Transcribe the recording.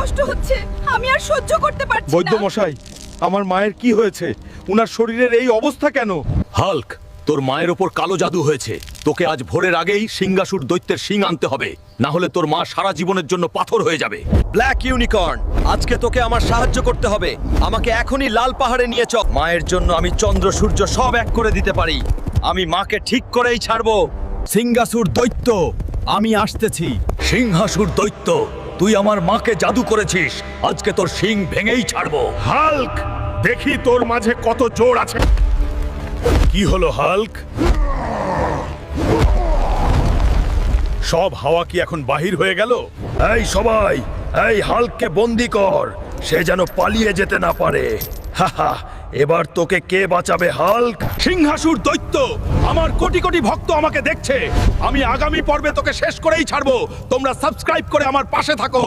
কষ্ট হচ্ছে, আমি আর সহ্য করতে পারছি না। বৈদ্য মশাই, আমার মায়ের কি হয়েছে? উনার শরীরের এই অবস্থা কেন? হাল্ক, তোর মায়ের ওপর কালো জাদু হয়েছে। তোকে আজ ভোরের আগেই সিংহাসুর দৈত্যের শিং আনতে হবে, না হলে তোর মা সারা জীবনের জন্য পাথর হয়ে যাবে। ব্ল্যাক ইউনিকর্ন, আজকে তোকে আমার সাহায্য করতে হবে। আমাকে এখনই লাল পাহাড়ে নিয়ে চল। মায়ের জন্য আমি চন্দ্র সূর্য সব এক করে দিতে পারি। আমি মাকে ঠিক করেই ছাড়বো। সিংহাসুর দৈত্য, আমি আসতেছি। সিংহাসুর দৈত্য, তুই আমার মাকে জাদু করেছিস, আজকে তোর শিং ভেঙেই ছাড়বো। হাল্ক, দেখি তোর মাঝে কত জোর আছে। কি হলো হাল্ক? সব হাওয়া কি এখন বাহির হয়ে গেল? এই সবাই, এই হাল্ককে বন্দি কর, সে যেন পালিয়ে যেতে না পারে। হাহা, এবার তোকে কে বাঁচাবে হাল্ক? সিংহাসুর দৈত্য, আমার কোটি কোটি ভক্ত আমাকে দেখছে। আমি আগামী পর্বে তোকে শেষ করেই ছাড়বো। তোমরা সাবস্ক্রাইব করে আমার পাশে থাকো।